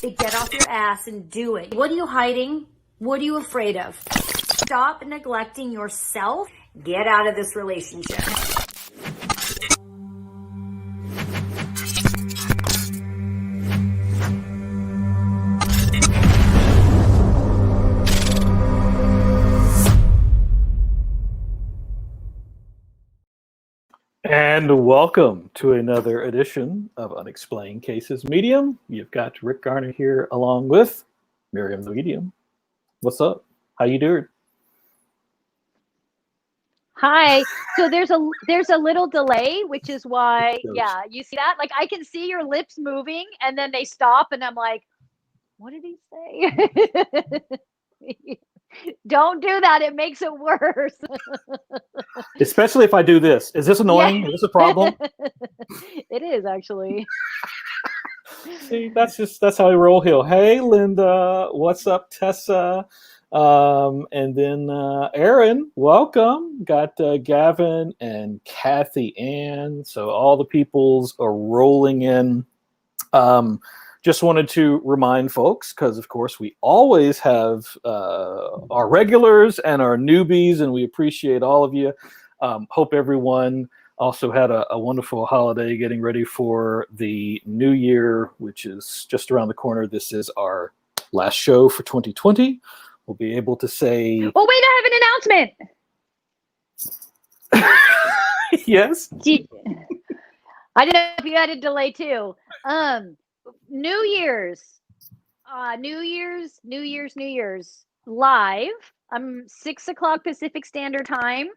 Get off your ass and do it. What are you hiding? What are you afraid of? Stop neglecting yourself. Get out of this relationship. And welcome to another edition of Unexplained Cases Medium. You've got Rick Garner here along with Maryam the Medium. What's up? How you doing? Hi. So there's a little delay, which is why, yeah, you see that? Like I can see your lips moving and then they stop and I'm like, what did he say? Don't do that. It makes it worse. Especially if I do this. Is this annoying? Yeah. Is this a problem? It is actually. See, that's how we roll here. Hey, Linda. What's up, Tessa? And then Aaron, welcome. Got Gavin and Kathy Ann. So all the peoples are rolling in. Just wanted to remind folks, because of course we always have our regulars and our newbies, and we appreciate all of you. Hope everyone also had a wonderful holiday, getting ready for the new year, which is just around the corner. This is our last show for 2020. We'll be able to say... Oh, wait, I have an announcement. Yes? I don't know if you had a delay too. New Year's live. 6 o'clock Pacific Standard Time,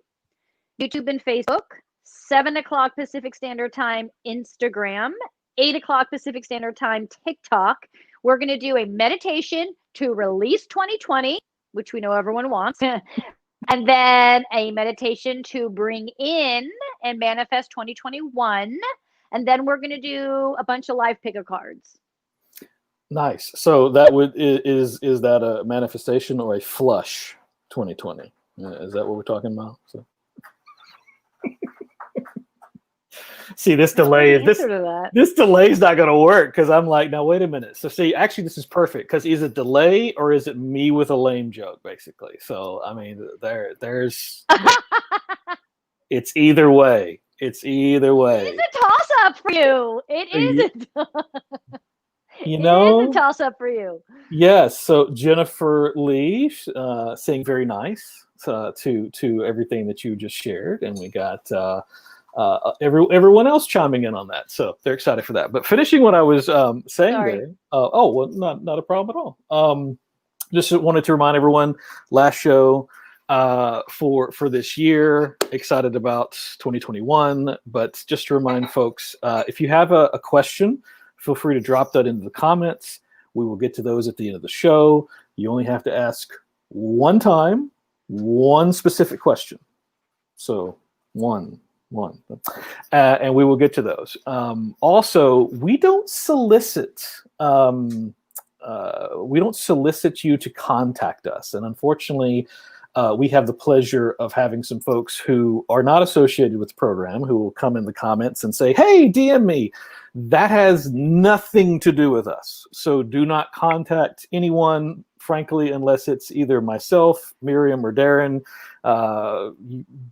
YouTube and Facebook. 7 o'clock Pacific Standard Time, Instagram. 8 o'clock Pacific Standard Time, TikTok. We're going to do a meditation to release 2020, which we know everyone wants. And then a meditation to bring in and manifest 2021. And then we're going to do a bunch of live pick-a cards. Nice. So that is that a manifestation or a flush 2020? Is that what we're talking about? So. See, this delay is not going to work because I'm like, now wait a minute. So see, actually, this is perfect because is it delay or is it me with a lame joke, basically? So I mean, there's it's either way. It's either way. It's a toss-up for you. It is you know, it is a toss-up for you. Yes. So Jennifer Lee saying very nice to everything that you just shared, and we got everyone else chiming in on that. So they're excited for that. But finishing what I was saying there. Well, not a problem at all. Just wanted to remind everyone, last show for this year, excited about 2021. But just to remind folks, if you have a question, feel free to drop that into the comments. We will get to those at the end of the show. You only have to ask one time, one specific question. So one. And we will get to those. Also, we don't solicit you to contact us. And unfortunately, we have the pleasure of having some folks who are not associated with the program who will come in the comments and say, hey, DM me. That has nothing to do with us. So do not contact anyone, frankly, unless it's either myself, Miriam, or Darren.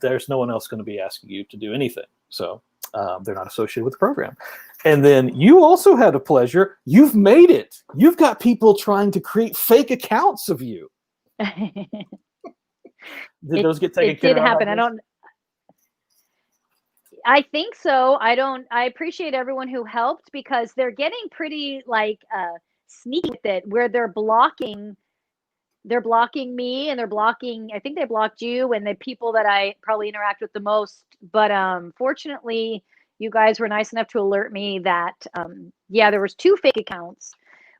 There's no one else going to be asking you to do anything. So they're not associated with the program. And then you also had a pleasure. You've made it. You've got people trying to create fake accounts of you. Did those get taken care of? It did happen. I think so. I appreciate everyone who helped because they're getting pretty sneaky with it, where they're blocking me and I think they blocked you and the people that I probably interact with the most. But fortunately, you guys were nice enough to alert me that there was 2 fake accounts.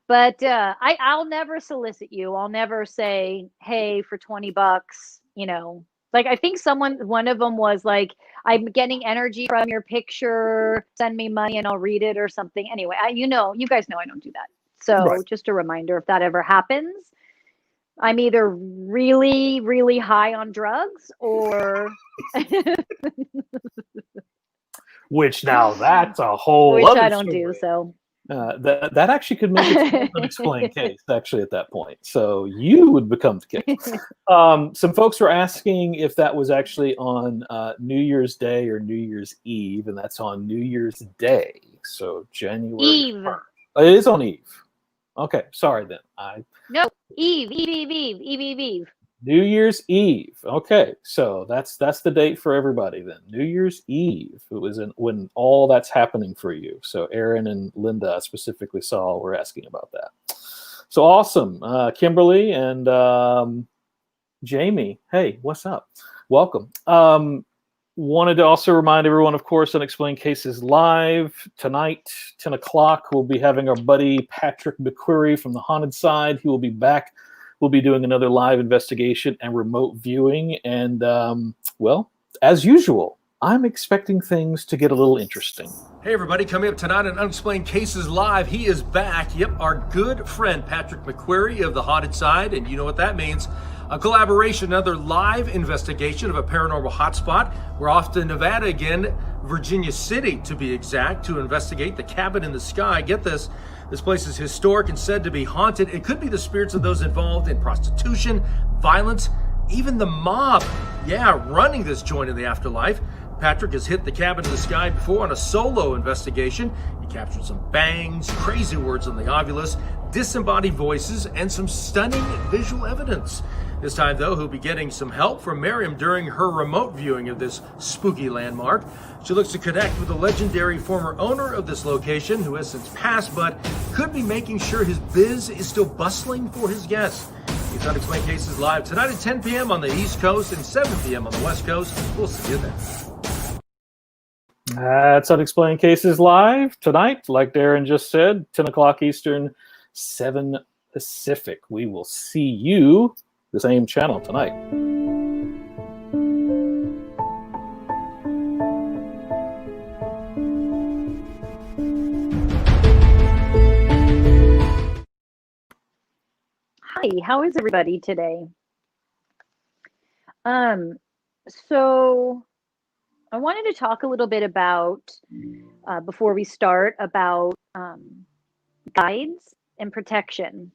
But I'll never solicit you. I'll never say, hey, for $20, Like, I think one of them was like, I'm getting energy from your picture, send me money and I'll read it or something. Anyway, you guys know I don't do that. So Just a reminder, if that ever happens, I'm either really, really high on drugs or... Which now that's a whole Which other I don't story. do, so... That actually could make it an unexplained case, actually, at that point. So you would become the case. Some folks were asking if that was actually on New Year's Day or New Year's Eve, and that's on New Year's Day. So January Eve. 1st. It is on Eve. Okay, sorry then. No, Eve. New Year's Eve. Okay, so that's the date for everybody then. New Year's Eve. It was when all that's happening for you. So Aaron and Linda specifically were asking about that. So awesome. Kimberly and Jamie. Hey, what's up? Welcome. Wanted to also remind everyone, of course, Unexplained Cases live tonight, 10 o'clock. We'll be having our buddy Patrick McQuarrie from the Haunted Side. He will be back. We'll be doing another live investigation and remote viewing. And, well, as usual, I'm expecting things to get a little interesting. Hey everybody, coming up tonight on Unexplained Cases Live, he is back. Yep, our good friend Patrick McQuarrie of the Haunted Side, and you know what that means. A collaboration, another live investigation of a paranormal hotspot. We're off to Nevada again, Virginia City to be exact, to investigate the cabin in the sky. Get this. This place is historic and said to be haunted. It could be the spirits of those involved in prostitution, violence, even the mob. Yeah, running this joint in the afterlife. Patrick has hit the cabin in the sky before on a solo investigation. He captured some bangs, crazy words on the ovulus, disembodied voices, and some stunning visual evidence. This time, though, he'll be getting some help from Maryam during her remote viewing of this spooky landmark. She looks to connect with the legendary former owner of this location, who has since passed, but could be making sure his biz is still bustling for his guests. It's Unexplained Cases Live tonight at 10 p.m. on the East Coast and 7 p.m. on the West Coast. We'll see you then. That's Unexplained Cases live tonight, like Darren just said, 10 o'clock Eastern, 7 Pacific. We will see you the same channel tonight. Hi, how is everybody today? So I wanted to talk a little bit about, before we start, about guides and protection.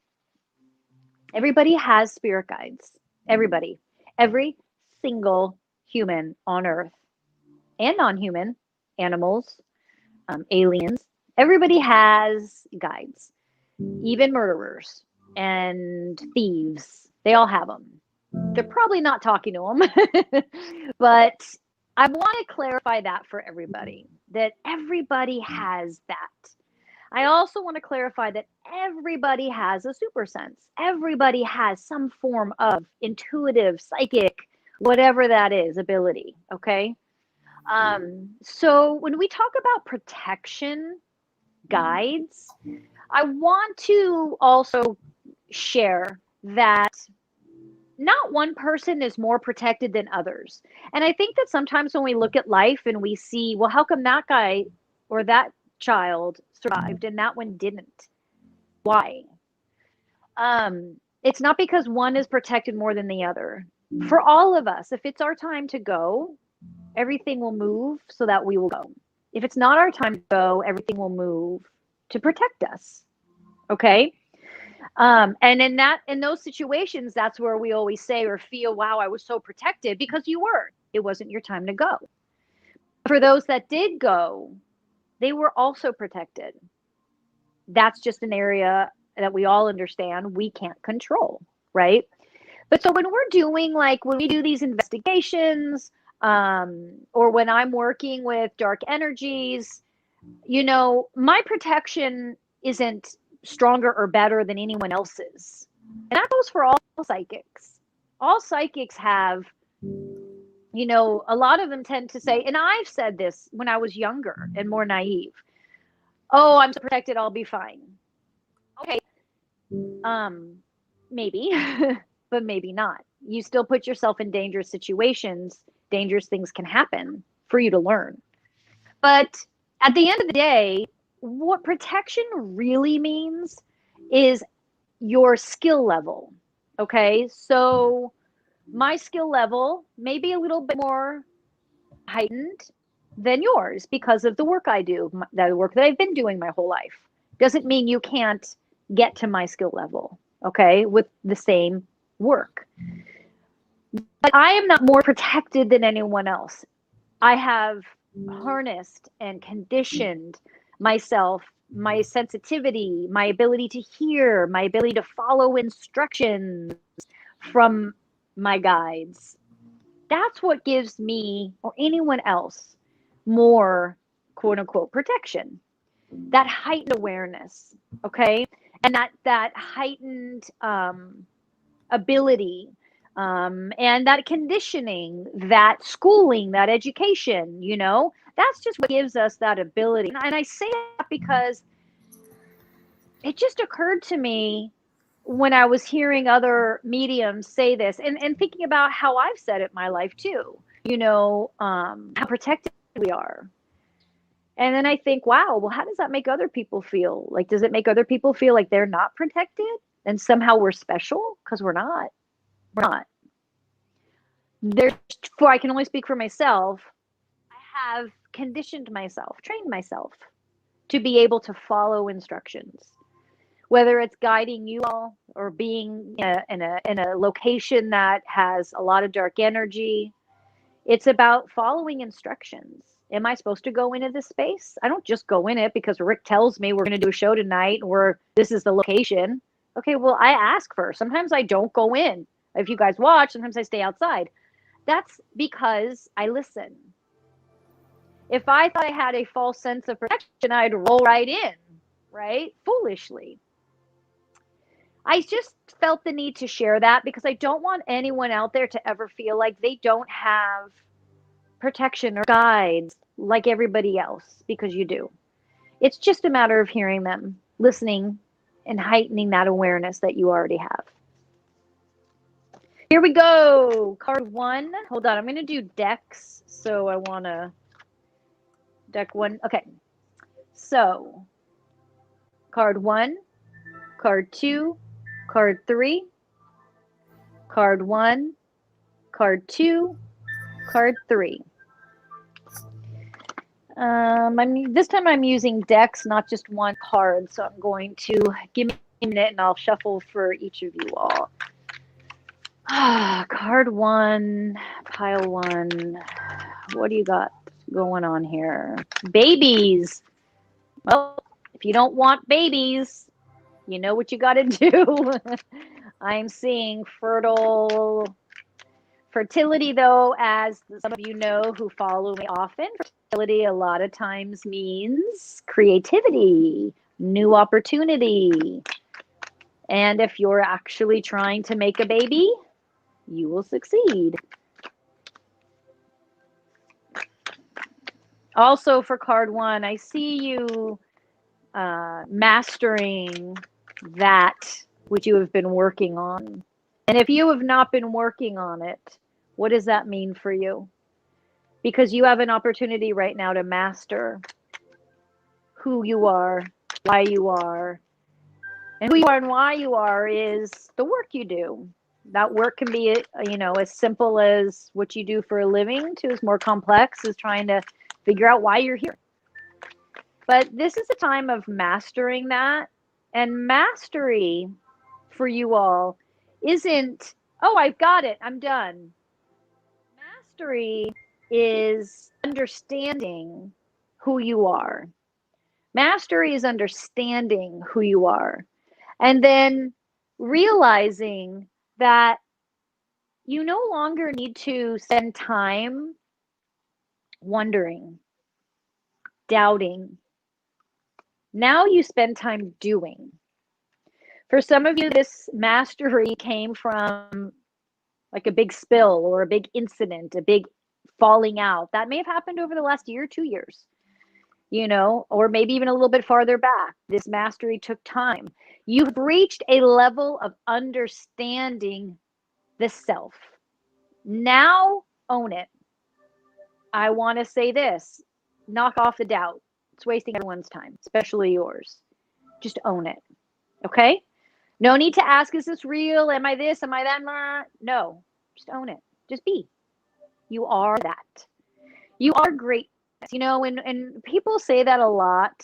Everybody has spirit guides. Everybody. Every single human on Earth and non-human, animals, aliens. Everybody has guides. Even murderers and thieves. They all have them. They're probably not talking to them. But I want to clarify that for everybody, that everybody has that. I also want to clarify that everybody has a super sense. Everybody has some form of intuitive, psychic, whatever that is, ability, okay? So when we talk about protection guides, I want to also share that not one person is more protected than others. And I think that sometimes when we look at life and we see, well, how come that guy or that child survived and that one didn't? Why? It's not because one is protected more than the other. For all of us, if it's our time to go, everything will move so that we will go. If it's not our time to go, everything will move to protect us. Okay? And in those situations, that's where we always say or feel, wow, I was so protected, because you were. It wasn't your time to go. For those that did go, they were also protected. That's just an area that we all understand we can't control, right? But so when we're doing, like when we do these investigations, or when I'm working with dark energies, you know, my protection isn't stronger or better than anyone else's. And that goes for all psychics. All psychics have, you know, a lot of them tend to say, and I've said this when I was younger and more naive, oh, I'm so protected, I'll be fine. Okay. Maybe, but maybe not. You still put yourself in dangerous situations. Dangerous things can happen for you to learn. But at the end of the day, what protection really means is your skill level. Okay. So my skill level may be a little bit more heightened than yours because of the work I do, the work that I've been doing my whole life. Doesn't mean you can't get to my skill level, okay, with the same work. But I am not more protected than anyone else. I have harnessed and conditioned myself, my sensitivity, my ability to hear, my ability to follow instructions from my guides. That's what gives me or anyone else more quote unquote protection. That heightened awareness, okay? And that heightened ability, and that conditioning, that schooling, that education, that's just what gives us that ability. And I say that because it just occurred to me when I was hearing other mediums say this, and thinking about how I've said it in my life too, how protected we are. And then I think, wow, well, how does that make other people feel? Like, does it make other people feel like they're not protected and somehow we're special? Because we're not. We're not. I can only speak for myself. I have conditioned myself, trained myself to be able to follow instructions, whether it's guiding you all or being in a location that has a lot of dark energy. It's about following instructions. Am I supposed to go into this space? I don't just go in it because Rick tells me we're going to do a show tonight and this is the location. Okay, well, I ask first. Sometimes I don't go in. If you guys watch, sometimes I stay outside. That's because I listen. If I thought I had a false sense of protection, I'd roll right in, right? Foolishly. I just felt the need to share that because I don't want anyone out there to ever feel like they don't have protection or guides like everybody else, because you do. It's just a matter of hearing them, listening, and heightening that awareness that you already have. Here we go. Card 1. Hold on. I'm going to do decks. So I want to deck 1. Okay. So card 1, card 2, card 3, card 1, card 2, card 3. This time I'm using decks, not just one card. So I'm going to give me a minute and I'll shuffle for each of you all. Card 1, pile 1. What do you got going on here? Babies. Well, if you don't want babies, you know what you got to do. I'm seeing fertility, though, as some of you know who follow me often. Fertility a lot of times means creativity, new opportunity. And if you're actually trying to make a baby, you will succeed. Also for card 1, I see you mastering that which you have been working on. And if you have not been working on it, what does that mean for you? Because you have an opportunity right now to master who you are, why you are. And who you are and why you are is the work you do. That work can be, as simple as what you do for a living to as more complex as trying to figure out why you're here. But this is a time of mastering that. And mastery for you all isn't, oh, I've got it, I'm done. Mastery is understanding who you are. Mastery is understanding who you are. And then realizing that you no longer need to spend time wondering, doubting. Now you spend time doing. For some of you, this mastery came from like a big spill or a big incident, a big falling out. That may have happened over the last year, 2 years, or maybe even a little bit farther back. This mastery took time. You've reached a level of understanding the self. Now own it. I want to say this, knock off the doubt. It's wasting everyone's time, especially yours. Just own it. Okay? No need to ask, is this real? Am I this? Am I that? No, just own it. Just be. You are that. You are great. And people say that a lot.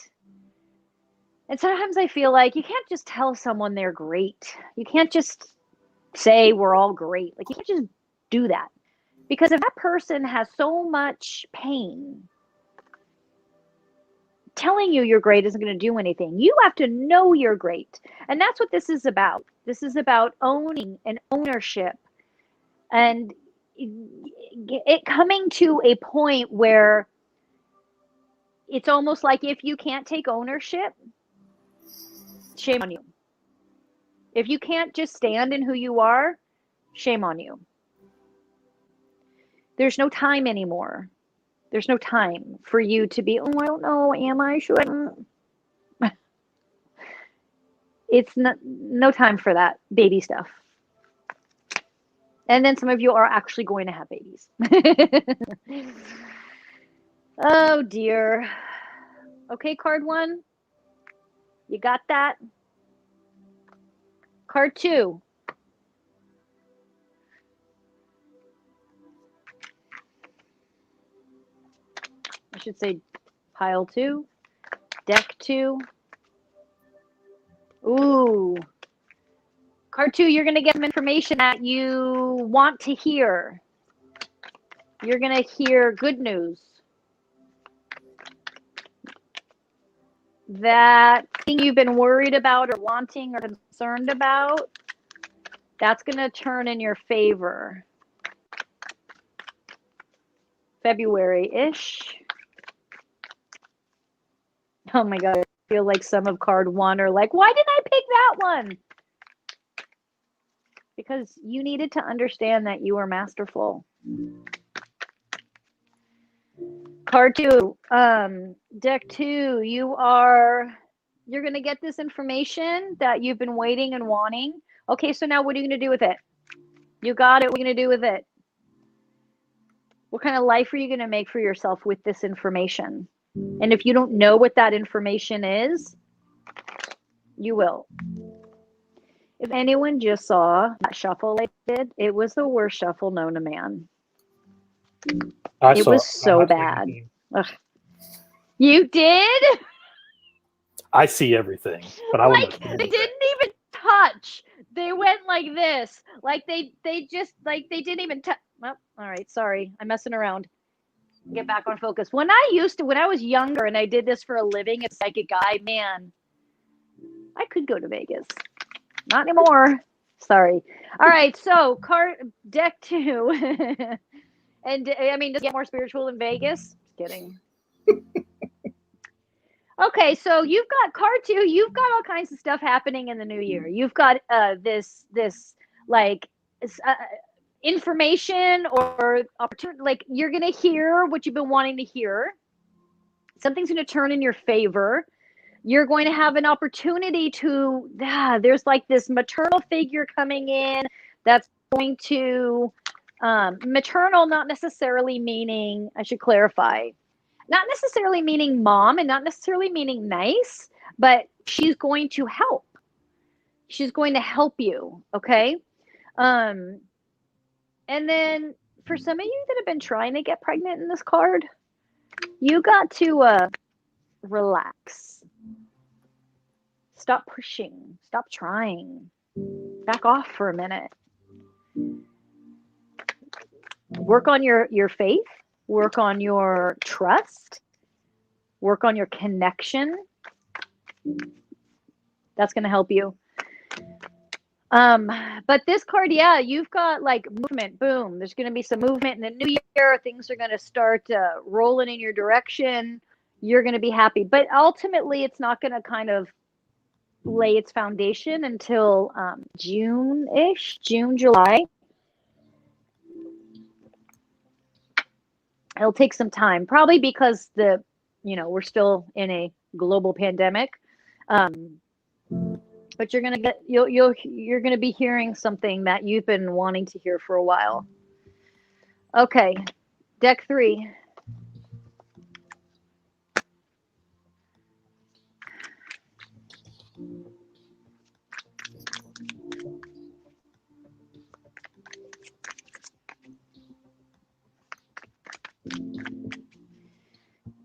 And sometimes I feel like you can't just tell someone they're great. You can't just say we're all great. Like, you can't just do that. Because if that person has so much pain, telling you you're great isn't going to do anything. You have to know you're great. And that's what this is about. This is about owning and ownership, and it coming to a point where it's almost like if you can't take ownership, shame on you. If you can't just stand in who you are, shame on you. There's no time anymore. There's no time for you to be, oh, I don't know, am I, should I? It's no time for that baby stuff. And then some of you are actually going to have babies. Oh dear. Okay, card 1. You got that? Card 2. I should say pile 2. Deck 2. Ooh. Card 2, you're going to get some information that you want to hear. You're going to hear good news. That thing you've been worried about or wanting or concerned about, that's going to turn in your favor. February-ish. Oh my God, I feel like some of card 1 are like, why didn't I pick that one? Because you needed to understand that you are masterful. Card 2, deck 2, you're going to get this information that you've been waiting and wanting. Okay, so now what are you going to do with it? You got it. What are you going to do with it? What kind of life are you going to make for yourself with this information? And if you don't know what that information is, you will. If anyone just saw that shuffle I did, it was the worst shuffle known to man. It was so bad. Ugh. You did? I see everything, but I like they didn't even touch. They went like this. Like they just like they didn't even touch. Well, all right, sorry. I'm messing around. Get back on focus. When I was younger and I did this for a living as a psychic guy, man, I could go to Vegas. Not anymore. Sorry. All right, so deck 2. And I mean, does it get more spiritual in Vegas? Just kidding. Okay, so you've got card 2. You've got all kinds of stuff happening in the new year. You've got this like information or opportunity. Like, you're gonna hear what you've been wanting to hear. Something's gonna turn in your favor. You're going to have an opportunity to. There's like this maternal figure coming in that's going to. Maternal, not necessarily meaning, I should clarify, not necessarily meaning mom and not necessarily meaning nice, but she's going to help. She's going to help you, okay? And then for some of you that have been trying to get pregnant in this card, you got to relax. Stop pushing. Stop trying. Back off for a minute. Work on your faith, work on your trust, work on your connection. That's going to help you. But this card, yeah, you've got like movement. Boom. There's going to be some movement in the new year. Things are going to start rolling in your direction. You're going to be happy. But ultimately, it's not going to kind of lay its foundation until June-ish, June, July. It'll take some time, probably because we're still in a global pandemic. But you're gonna be hearing something that you've been wanting to hear for a while. Okay, deck 3.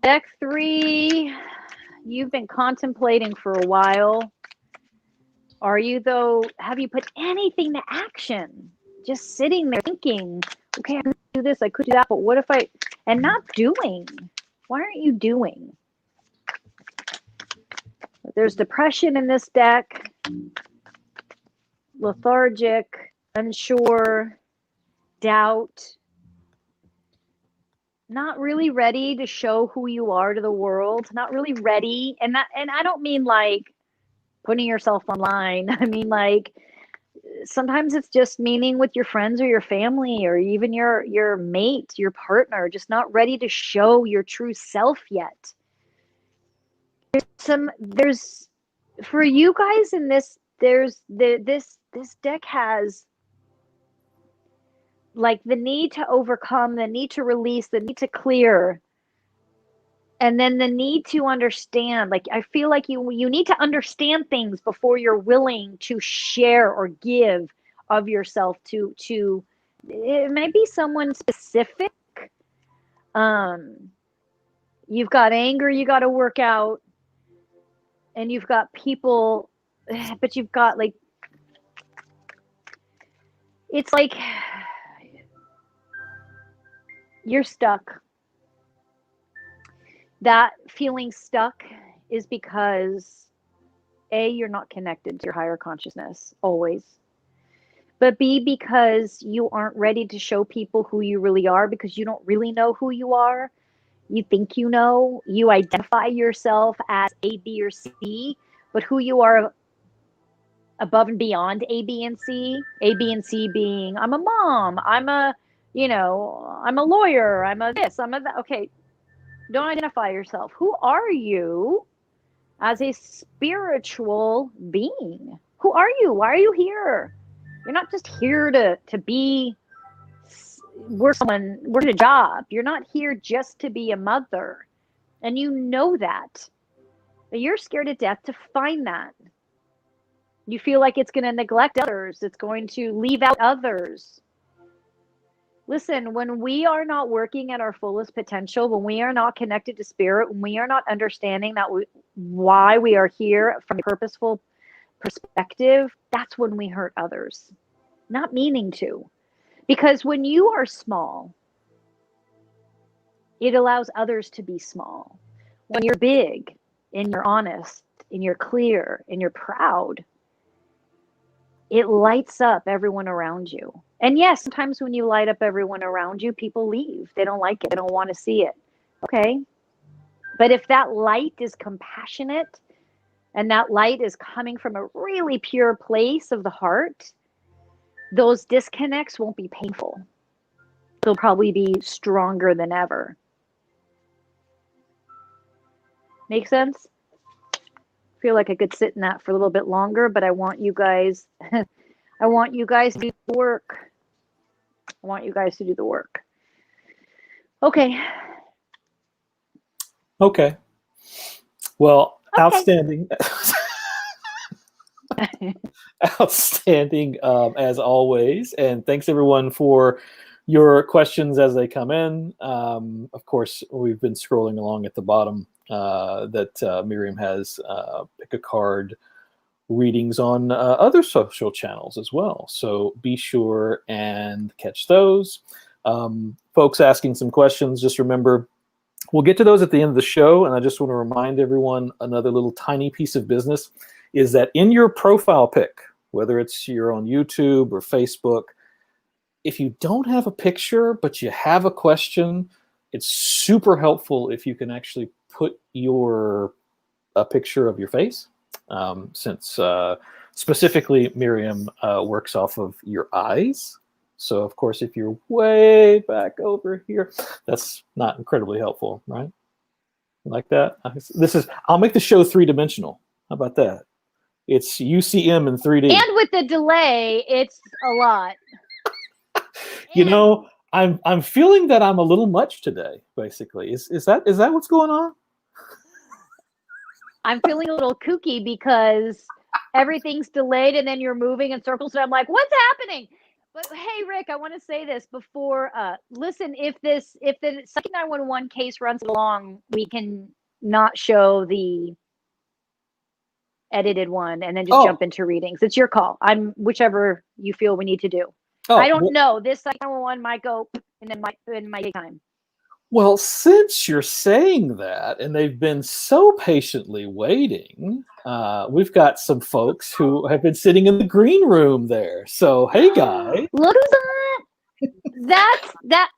Deck 3, you've been contemplating for a while. Are you though? Have you put anything to action? Just sitting there thinking, okay, I could do this, I could do that, but what if I, and not doing? Why aren't you doing? There's depression in this deck, lethargic, unsure, doubt, not really ready to show who you are to the world, not really ready. And I don't mean like putting yourself online. I mean like sometimes it's just meeting with your friends or your family or even your mate, your partner, just not ready to show your true self yet. There's for you guys in this, this deck has like the need to overcome, the need to release, the need to clear, and then the need to understand. Like I feel like you need to understand things before you're willing to share or give of yourself to it might be someone specific. You've got anger you got to work out, and you've got people, but you've got like, it's like you're stuck. That feeling stuck is because A, you're not connected to your higher consciousness always, but B, because you aren't ready to show people who you really are, because you don't really know who you are. You think you know, you identify yourself as A, B, or C, but who you are above and beyond A, B, and C. A, B, and C being, I'm a mom, I'm a, I'm a lawyer, I'm a this, I'm a that. Okay, don't identify yourself. Who are you as a spiritual being? Who are you? Why are you here? You're not just here to be work a job. You're not here just to be a mother. And you know that. But you're scared to death to find that. You feel like it's going to neglect others. It's going to leave out others. Listen, when we are not working at our fullest potential, when we are not connected to spirit, when we are not understanding why we are here from a purposeful perspective, that's when we hurt others. Not meaning to. Because when you are small, it allows others to be small. When you're big and you're honest and you're clear and you're proud, it lights up everyone around you. And yes, sometimes when you light up everyone around you, people leave. They don't like it. They don't want to see it. Okay. But if that light is compassionate and that light is coming from a really pure place of the heart, those disconnects won't be painful. They'll probably be stronger than ever. Make sense? Feel like I could sit in that for a little bit longer, but I want you guys to do the work. I want you guys to do the work. Okay. Well, Okay. outstanding. Outstanding, as always. And thanks everyone for your questions as they come in. Of course, we've been scrolling along at the bottom that Miriam has pick a card readings on other social channels as well. So be sure and catch those. Folks asking some questions, just remember, we'll get to those at the end of the show. And I just want to remind everyone, another little tiny piece of business is that in your profile pic, whether it's you're on YouTube or Facebook, if you don't have a picture, but you have a question, it's super helpful if you can actually put a picture of your face, since specifically Miriam works off of your eyes. So of course, if you're way back over here, that's not incredibly helpful, right? Like that. I'll make the show 3-dimensional. How about that? It's UCM in 3D. And with the delay, it's a lot. I'm feeling that I'm a little much today, basically. Is that what's going on? I'm feeling a little kooky because everything's delayed and then you're moving in circles. And I'm like, what's happening? But hey, Rick, I want to say this before. Listen, if the Psychic 911 case runs along, we can not show the edited one and then just jump into readings. It's your call. I'm whichever you feel we need to do. I don't know. This one might go and then might take time. Well, since you're saying that, and they've been so patiently waiting, we've got some folks who have been sitting in the green room there. So, hey, guys. Look who's on. That.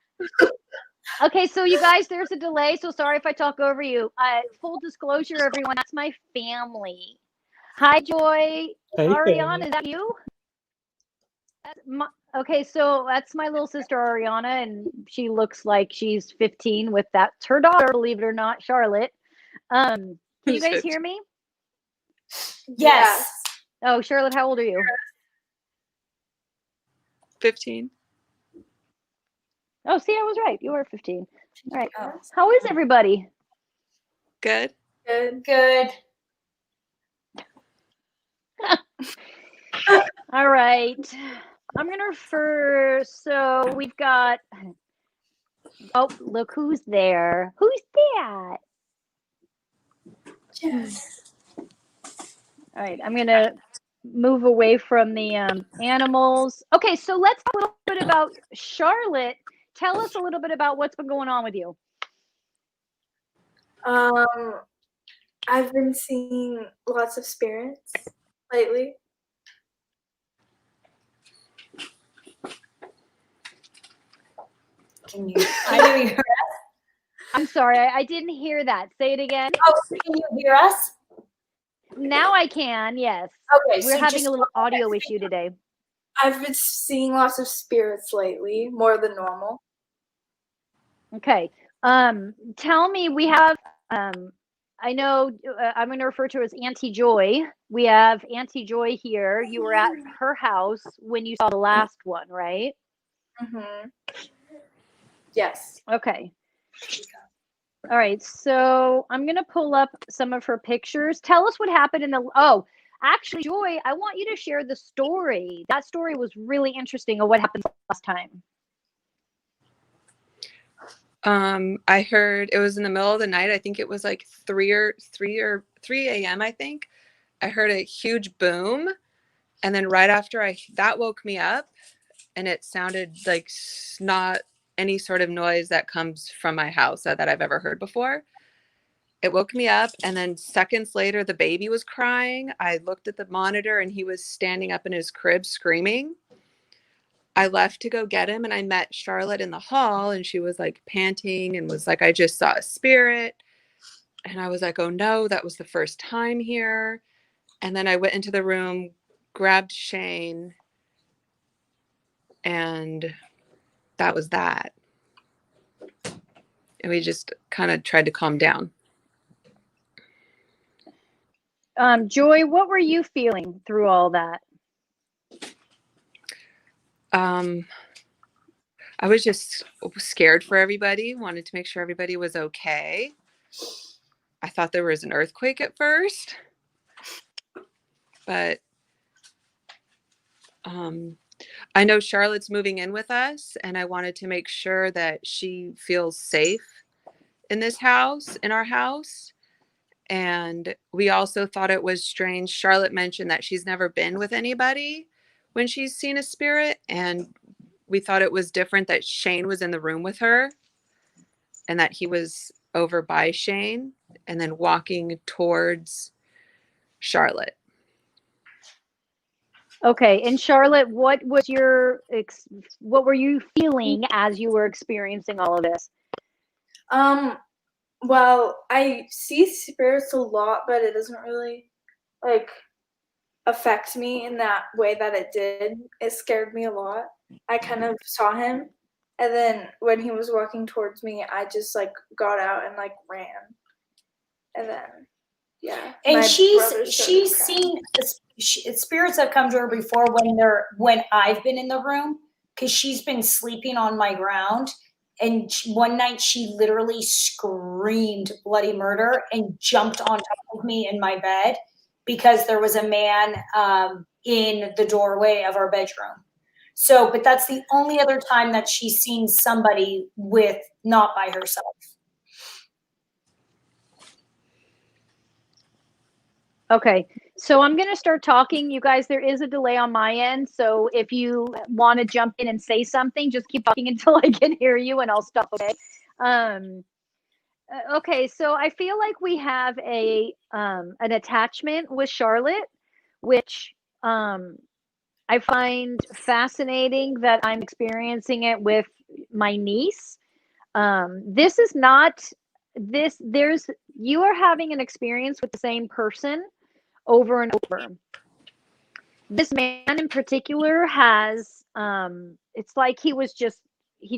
Okay, so you guys, there's a delay. So sorry if I talk over you. Full disclosure, everyone, that's my family. Hi, Joy. Hey, Ariana, hey. is that you? Okay, so that's my little sister Ariana, and she looks like she's 15 with that's her daughter, believe it or not, Charlotte. Can you guys hear me? Yes. Oh, Charlotte, how old are you? 15. Oh, see, I was right. You were 15. All right. How is everybody? Good. Good. All right. I'm going to refer. So we've got. Oh, look who's there. Who's that? Yes. All right. I'm going to move away from the animals. Okay. So let's talk a little bit about Charlotte. Tell us a little bit about what's been going on with you. I've been seeing lots of spirits lately. Can you hear us? I'm sorry, I didn't hear that. Say it again. Oh, can you hear us? Now I can, yes. Okay, We're having a little audio issue today. I've been seeing lots of spirits lately, more than normal. Okay. Tell me, we have, I know I'm going to refer to her as Auntie Joy. We have Auntie Joy here. You were at her house when you saw the last one, right? Mm-hmm. Yes. Okay. All right. So I'm going to pull up some of her pictures. Tell us what happened in the, actually, Joy, I want you to share the story. That story was really interesting of what happened last time. I heard it was in the middle of the night. I think it was like 3 a.m. I think I heard a huge boom, and then right after that woke me up, and it sounded like not any sort of noise that comes from my house that I've ever heard before. It woke me up, and then seconds later, the baby was crying. I looked at the monitor, and he was standing up in his crib screaming. I left to go get him, and I met Charlotte in the hall, and she was like panting and was like, I just saw a spirit. And I was like, oh no, that was the first time here. And then I went into the room, grabbed Shane, and that was that. And we just kind of tried to calm down. Joy, what were you feeling through all that? I was just scared for everybody, wanted to make sure everybody was okay. I thought there was an earthquake at first, but I know Charlotte's moving in with us, and I wanted to make sure that she feels safe in this house, in our house. And we also thought it was strange. Charlotte mentioned that she's never been with anybody when she's seen a spirit, and we thought it was different that Shane was in the room with her and that he was over by Shane and then walking towards Charlotte. Okay, and Charlotte, what were you feeling as you were experiencing all of this? Well, I see spirits a lot, but it doesn't really affect me in that way that it did. It scared me a lot. I kind of saw him, and then when he was walking towards me, I just got out and ran. And then And she's seen spirits have come to her before when I've been in the room, because she's been sleeping on my ground. And one night she literally screamed bloody murder and jumped on top of me in my bed because there was a man in the doorway of our bedroom. So, but that's the only other time that she's seen somebody not by herself. Okay, so I'm going to start talking. You guys, there is a delay on my end. So if you want to jump in and say something, just keep talking until I can hear you and I'll stop. Okay. Um, okay, so I feel like we have an attachment with Charlotte, which I find fascinating that I'm experiencing it with my niece. This is not this. There's You are having an experience with the same person over and over. This man in particular has it's like he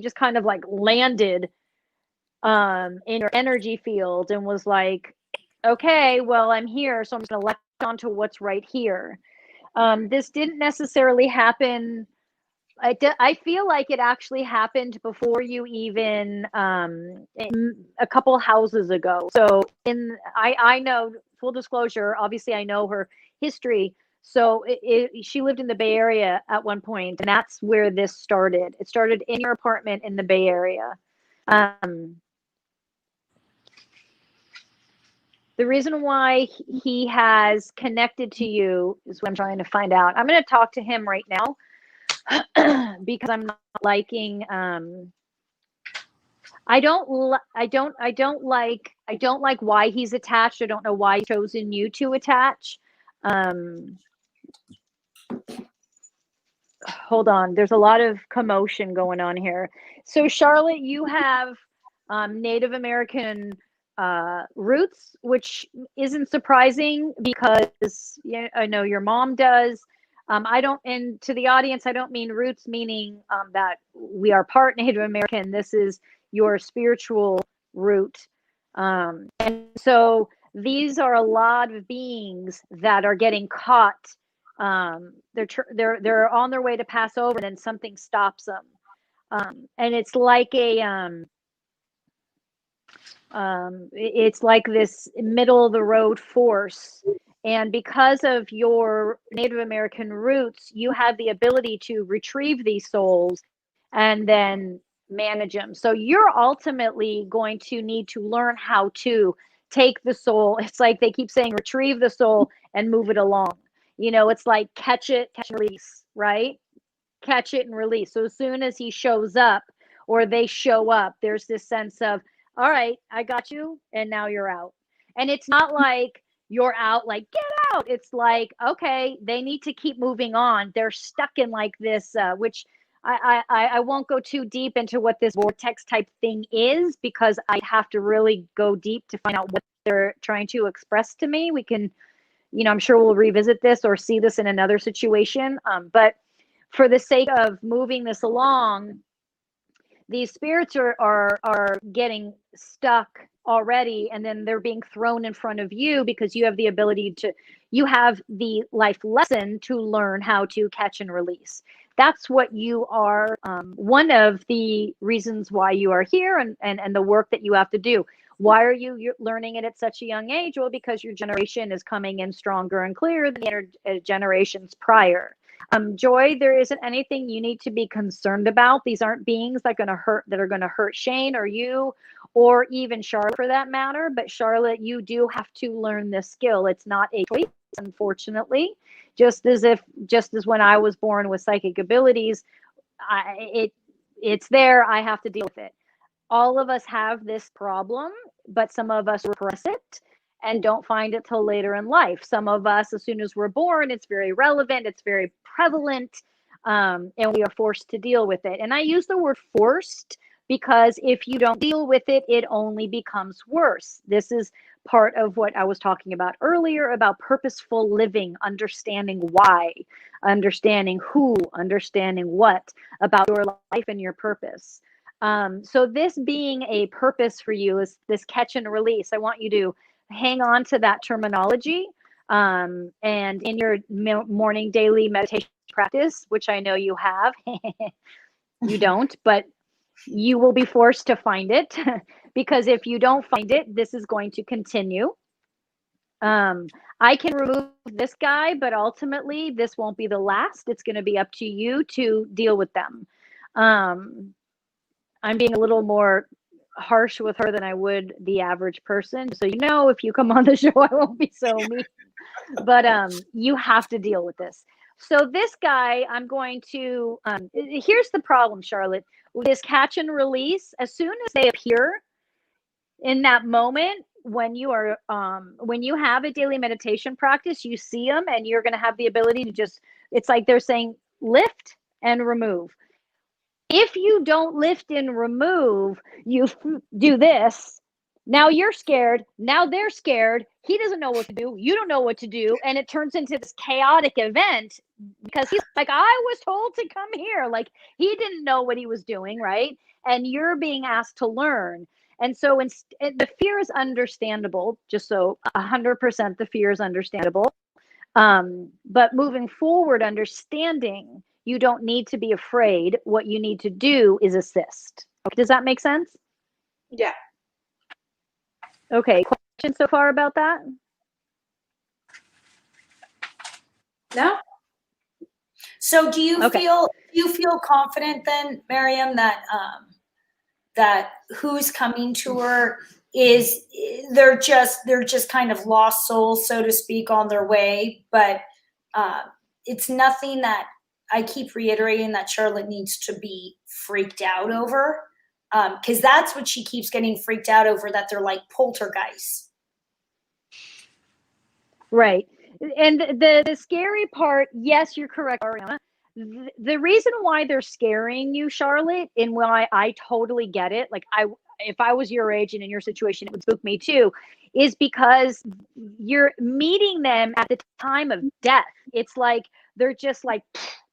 just kind of like landed in your energy field and was like, okay, well, I'm here, so I'm just gonna latch onto what's right here. This didn't necessarily happen. I feel like it actually happened before you even a couple houses ago. So I know, full disclosure, obviously I know her history. So she lived in the Bay Area at one point, and that's where this started. It started in your apartment in the Bay Area. The reason why he has connected to you is what I'm trying to find out. I'm going to talk to him right now because I'm not liking I don't like why he's attached. I don't know why he's chosen you to attach. Hold on, there's a lot of commotion going on here. So Charlotte, you have Native American roots, which isn't surprising because I know your mom does. I don't, and to the audience, I don't mean roots meaning that we are part Native American. This is your spiritual root. And so these are a lot of beings that are getting caught. They're on their way to pass over, and then something stops them. And it's like it's like this middle of the road force. And because of your Native American roots, you have the ability to retrieve these souls and then manage them. So you're ultimately going to need to learn how to take the soul. It's like they keep saying retrieve the soul and move it along. It's like catch and release, right? Catch it and release. So as soon as he shows up or they show up, there's this sense of, all right, I got you, and now you're out. And it's not like you're out, like, get out. It's like, okay, they need to keep moving on. They're stuck in like this, which I won't go too deep into what this vortex type thing is because I have to really go deep to find out what they're trying to express to me. We can, I'm sure we'll revisit this or see this in another situation. But for the sake of moving this along, these spirits are getting stuck already, and then they're being thrown in front of you because you have the ability you have the life lesson to learn how to catch and release. That's what you are. One of the reasons why you are here and the work that you have to do. Why are you learning it at such a young age? Well, because your generation is coming in stronger and clearer than the generations prior. Joy, there isn't anything you need to be concerned about. These aren't beings that are going to hurt Shane or you, or even Charlotte for that matter. But Charlotte, you do have to learn this skill. It's not a choice, unfortunately. Just as when I was born with psychic abilities, it's there. I have to deal with it. All of us have this problem, but some of us repress it and don't find it till later in life. Some of us, as soon as we're born, it's very relevant, it's very prevalent, and we are forced to deal with it. And I use the word forced because if you don't deal with it, it only becomes worse. This is part of what I was talking about earlier about purposeful living, understanding why, understanding who, understanding what about your life and your purpose. So this being a purpose for you is this catch and release. I want you to hang on to that terminology. And in your morning daily meditation practice, which I know you have, you don't, but you will be forced to find it because if you don't find it, this is going to continue. I can remove this guy, but ultimately this won't be the last. It's going to be up to you to deal with them. I'm being a little more harsh with her than I would the average person. So, if you come on the show, I won't be so mean. but you have to deal with this. So this guy, I'm going to, here's the problem, Charlotte, with this catch and release. As soon as they appear in that moment, when you are, when you have a daily meditation practice, you see them and you're going to have the ability to just, it's like they're saying, lift and remove. If you don't lift and remove, you do this. Now you're scared. Now they're scared. He doesn't know what to do. You don't know what to do. And it turns into this chaotic event because he's like, I was told to come here. Like he didn't know what he was doing, right? And you're being asked to learn. And so the fear is understandable, just so 100% the fear is understandable. But moving forward, understanding you don't need to be afraid. What you need to do is assist. Does that make sense? Yeah. Okay, questions so far about that? No? So do you Okay. feel confident then, Maryam, that that who's coming to her is they're just kind of lost souls, so to speak, on their way, but it's nothing that I keep reiterating that Charlotte needs to be freaked out over, because that's what she keeps getting freaked out over, that they're like poltergeists. Right. And the scary part, yes, you're correct, Ariana. The reason why they're scaring you, Charlotte, and why I totally get it, like if I was your age and in your situation, it would spook me too, is because you're meeting them at the time of death. It's like they're just like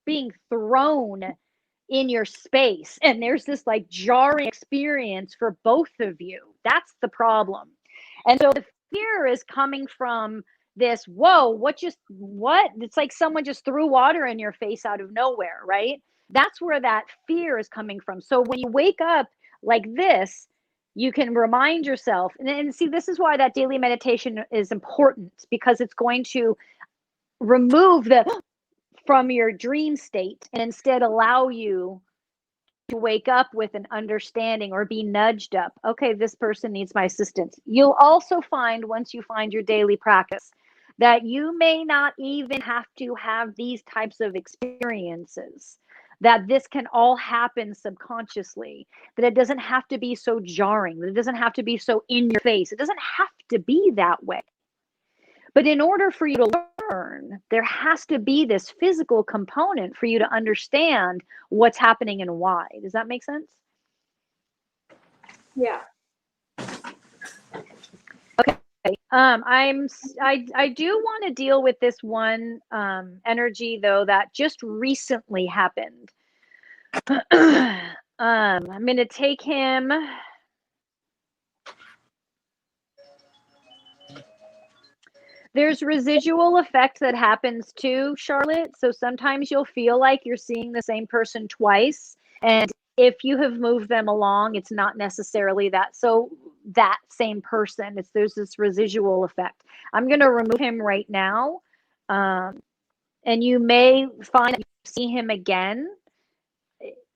being thrown in your space. And there's this like jarring experience for both of you. That's the problem. And so the fear is coming from this, whoa, what? It's like someone just threw water in your face out of nowhere, right? That's where that fear is coming from. So when you wake up like this, you can remind yourself, and see, this is why that daily meditation is important, because it's going to remove from your dream state and instead allow you to wake up with an understanding or be nudged up. Okay, this person needs my assistance. You'll also find, once you find your daily practice, that you may not even have to have these types of experiences, that this can all happen subconsciously, that it doesn't have to be so jarring, that it doesn't have to be so in your face. It doesn't have to be that way. But in order for you to learn, there has to be this physical component for you to understand what's happening and why. Does that make sense? Yeah. Okay. I do want to deal with this one energy though that just recently happened. I'm going to take him. There's residual effect that happens too, Charlotte. So sometimes you'll feel like you're seeing the same person twice. And if you have moved them along, it's not necessarily that. So that same person, there's this residual effect. I'm going to remove him right now. And you may find that you see him again,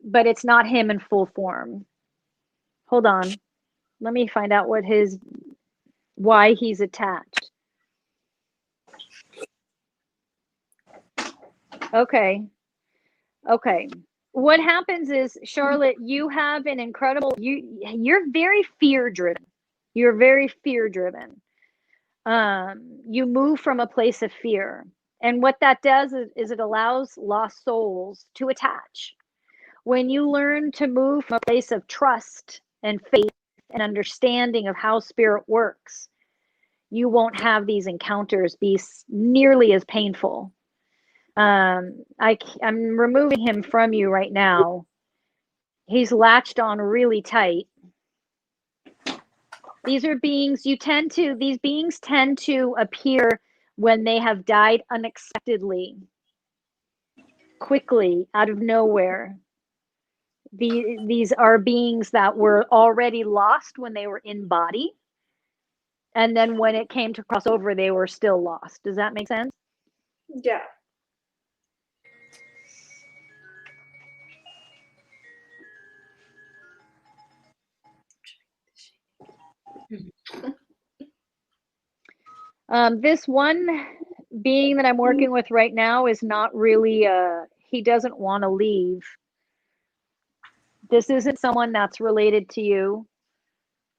but it's not him in full form. Hold on. Let me find out why he's attached. Okay. What happens is, Charlotte, you have an incredible, you're very fear driven. You're very fear driven. You move from a place of fear. And what that does is it allows lost souls to attach. When you learn to move from a place of trust and faith and understanding of how spirit works, you won't have these encounters be nearly as painful. I'm removing him from you right now. He's latched on really tight. These beings tend to appear when they have died unexpectedly, quickly, out of nowhere. These are beings that were already lost when they were in body. And then when it came to cross over, they were still lost. Does that make sense? Yeah. This one being that I'm working with right now is not really, he doesn't want to leave. This isn't someone that's related to you.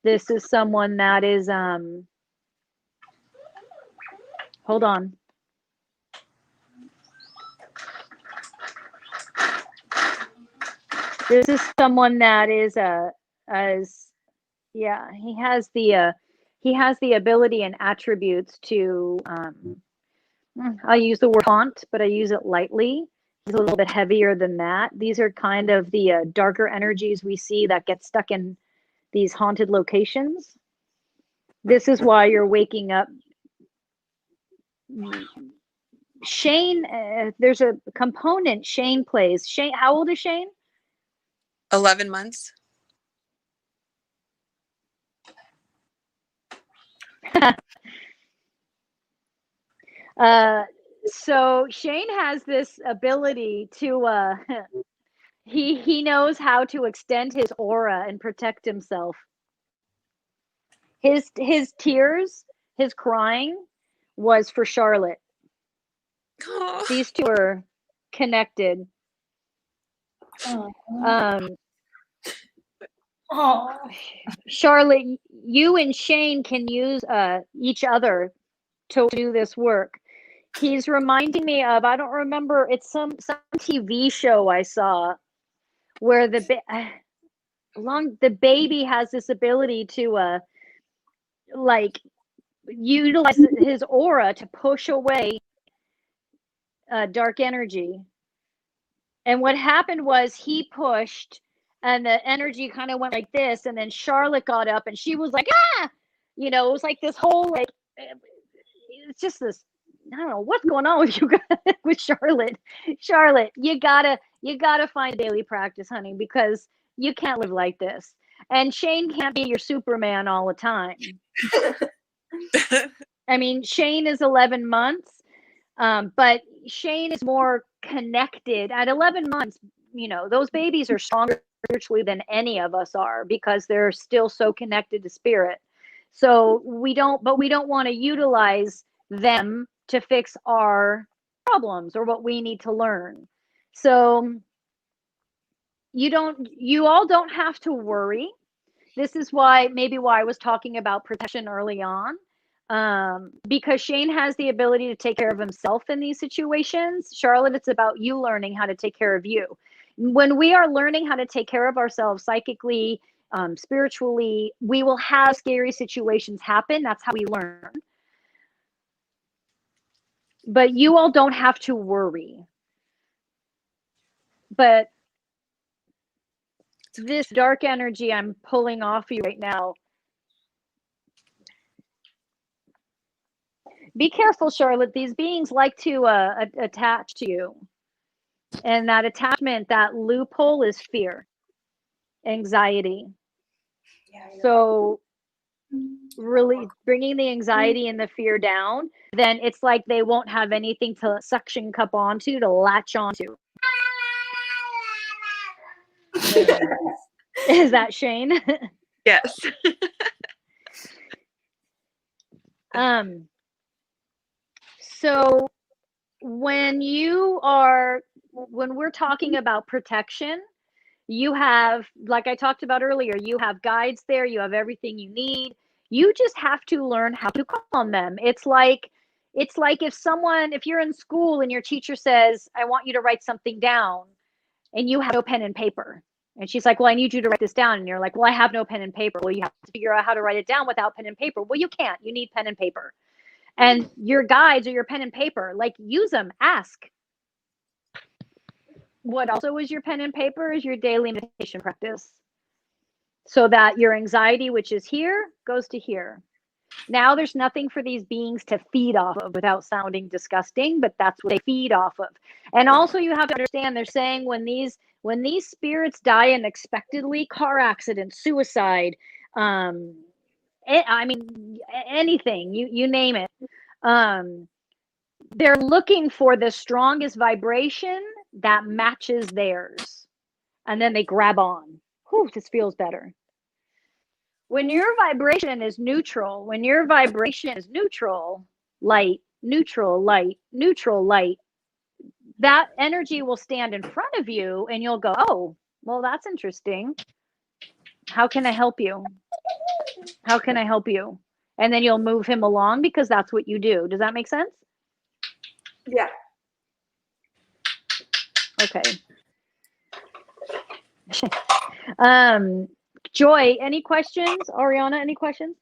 This is someone that is, hold on. This is someone that is yeah, he has the ability and attributes to I'll use the word haunt, but I use it lightly. He's a little bit heavier than that. These are kind of the darker energies we see that get stuck in these haunted locations. This is why you're waking up. Shane, there's a component Shane plays. Shane, how old is Shane? 11 months. So Shane has this ability to he knows how to extend his aura and protect himself. His tears, his crying was for Charlotte. Oh. These two are connected. Charlotte, you and Shane can use each other to do this work. He's reminding me of, I don't remember, it's some TV show I saw where the baby has this ability to like utilize his aura to push away dark energy. And what happened was he pushed and the energy kind of went like this, and then Charlotte got up and she was like, ah, you know, it was like this whole, like, it's just this, I don't know what's going on with you guys, with Charlotte. Charlotte, you gotta find daily practice, honey, because you can't live like this. And Shane can't be your Superman all the time. I mean, Shane is 11 months, but Shane is more connected. At 11 months, you know, those babies are stronger spiritually than any of us are because they're still so connected to spirit. So we don't want to utilize them to fix our problems or what we need to learn. So you all don't have to worry. This is why I was talking about protection early on, because Shane has the ability to take care of himself in these situations. Charlotte, it's about you learning how to take care of you. When we are learning how to take care of ourselves psychically, spiritually, we will have scary situations happen. That's how we learn. But you all don't have to worry. But this dark energy I'm pulling off you right now, be careful, Charlotte. These beings like to attach to you. And that attachment, that loophole is fear, anxiety. Yeah, so really bringing the anxiety and the fear down, then it's like they won't have anything to suction cup onto, to latch onto. Is that Shane? Yes. So when we're talking about protection, you have, like I talked about earlier, you have guides there, you have everything you need. You just have to learn how to call on them. It's like if you're in school and your teacher says, I want you to write something down, and you have no pen and paper. And she's like, well, I need you to write this down. And you're like, well, I have no pen and paper. Well, you have to figure out how to write it down without pen and paper. Well, you can't. You need pen and paper. And your guides are your pen and paper. Like, use them. Ask. What also is your pen and paper is your daily meditation practice. So that your anxiety, which is here, goes to here. Now there's nothing for these beings to feed off of without sounding disgusting, but that's what they feed off of. And also you have to understand, they're saying when these spirits die unexpectedly, car accident, suicide, I mean, anything, you name it. They're looking for the strongest vibration that matches theirs. And then they grab on. Whew, this feels better. When your vibration is neutral, light, neutral light, neutral light. That energy will stand in front of you and you'll go, oh, well, that's interesting. How can I help you? How can I help you? And then you'll move him along because that's what you do. Does that make sense? Yeah. Okay. Joy, any questions? Ariana, any questions?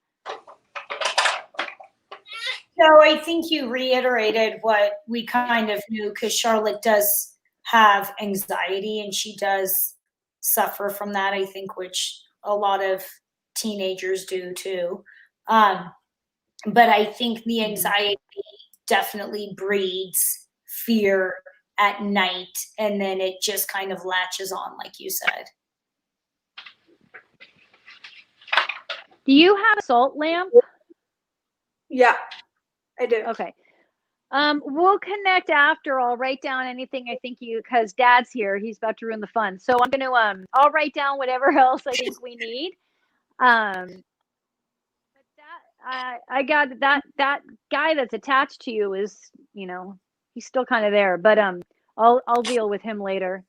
No, I think you reiterated what we kind of knew, because Charlotte does have anxiety and she does suffer from that, I think, which a lot of teenagers do too. But I think the anxiety definitely breeds fear at night, and then it just kind of latches on, like you said. Do you have a salt lamp? Yeah, I do. Okay. We'll connect after. I'll write down anything I think because Dad's here. He's about to ruin the fun. So I'm gonna I'll write down whatever else I think we need. But that I got that guy that's attached to you is, he's still kind of there. But I'll deal with him later.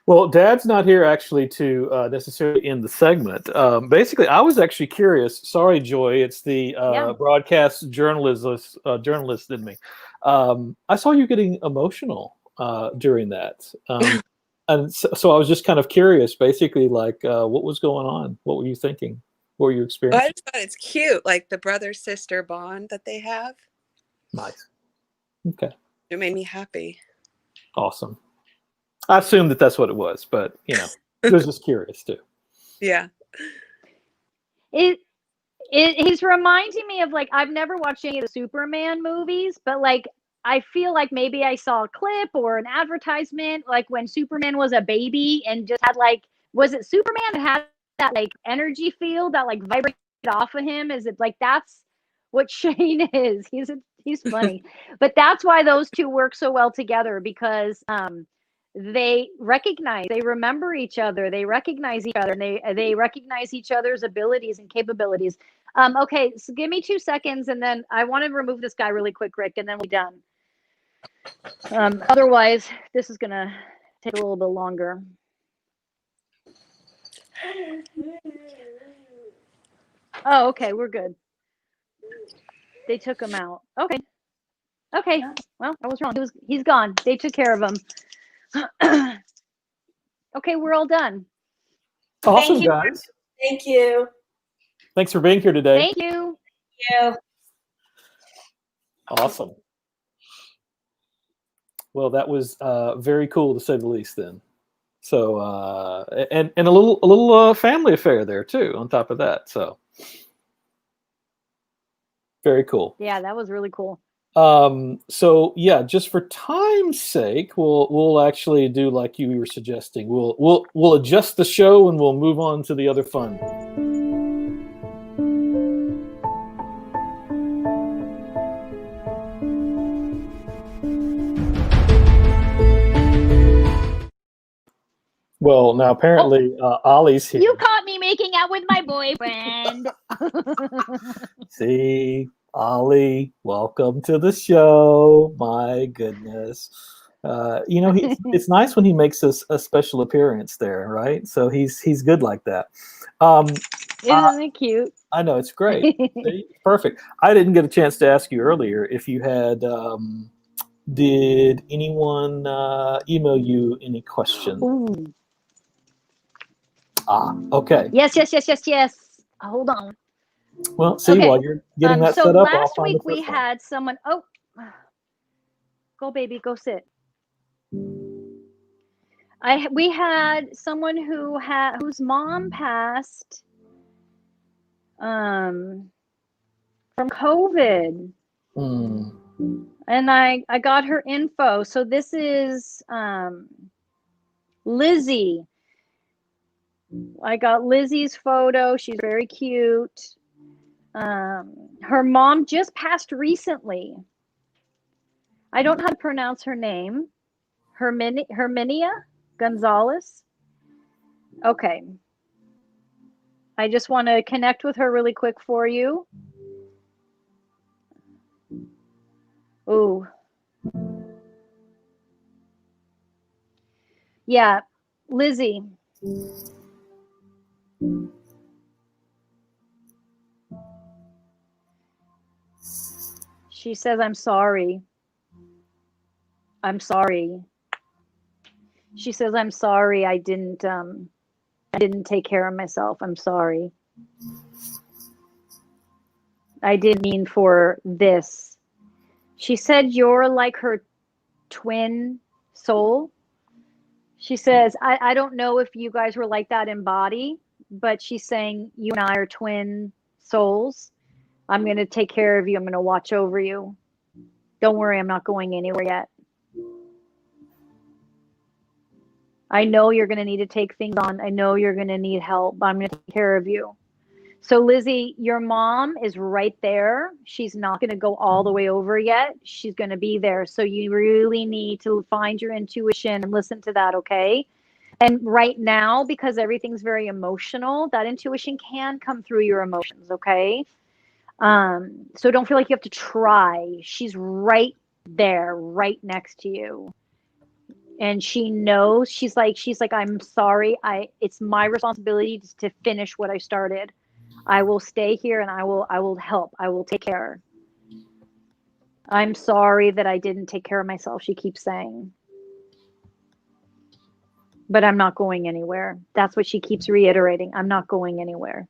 Well, Dad's not here actually to necessarily end the segment. Basically, I was actually curious. Sorry, Joy, it's the broadcast journalist in me. I saw you getting emotional during that, and so I was just kind of curious. Basically, like, what was going on? What were you thinking? What were you experiencing? I just thought it's cute, like the brother-sister bond that they have. Nice. Okay. It made me happy. Awesome. I assumed that that's what it was, but I was just curious too. Yeah. He's reminding me of, like, I've never watched any of the Superman movies, but like I feel like maybe I saw a clip or an advertisement, like when Superman was a baby and just had, like, was it Superman that had that like energy field that like vibrated off of him? Is it like that's what Shane is? He's funny, but that's why those two work so well together, because they remember each other, they recognize each other, and they recognize each other's abilities and capabilities. Okay, so give me 2 seconds, and then I want to remove this guy really quick, Rick, and then we're done. Otherwise, this is gonna take a little bit longer. Oh, okay, we're good. They took him out. Okay. Well, I was wrong. He's gone. They took care of him. Okay, we're all done. Awesome, guys. Thank you. Thanks for being here today. Thank you. Yeah. Awesome. Well, that was very cool to say the least. Then, so and a little family affair there too. On top of that, so very cool. Yeah, that was really cool. So yeah, just for time's sake, we'll actually do like you were suggesting. We'll adjust the show and we'll move on to the other fun. Well, now apparently Ollie's here. You caught me making out with my boyfriend. See, Ollie, welcome to the show. My goodness. It's nice when he makes a special appearance there, right? So he's good like that. Isn't it cute? I know, it's great. Perfect. I didn't get a chance to ask you earlier if you had did anyone email you any questions? Ooh. Okay. Yes. Hold on. Well, see, while you're getting that so set up, last week we had someone. Oh, go baby, go sit. We had someone whose mom passed from COVID, and I got her info. So this is Lizzie. I got Lizzie's photo. She's very cute. Her mom just passed recently. I don't know how to pronounce her name. Herminia Gonzalez. Okay. I just want to connect with her really quick for you. Oh, yeah, Lizzie. She says, I'm sorry. I'm sorry. She says, I'm sorry. I didn't take care of myself. I'm sorry. I didn't mean for this. She said, you're like her twin soul. She says, I don't know if you guys were like that in body, but she's saying, you and I are twin souls. I'm going to take care of you. I'm going to watch over you. Don't worry, I'm not going anywhere yet. I know you're going to need to take things on. I know you're going to need help, but I'm going to take care of you. So, Lizzie, your mom is right there. She's not going to go all the way over yet. She's going to be there. So you really need to find your intuition and listen to that, okay? And right now, because everything's very emotional, that intuition can come through your emotions, okay? So don't feel like you have to try. She's right there, right next to you. And she knows, she's like, I'm sorry. It's my responsibility to finish what I started. I will stay here and I will help. I will take care. I'm sorry that I didn't take care of myself, she keeps saying. But I'm not going anywhere. That's what she keeps reiterating. I'm not going anywhere.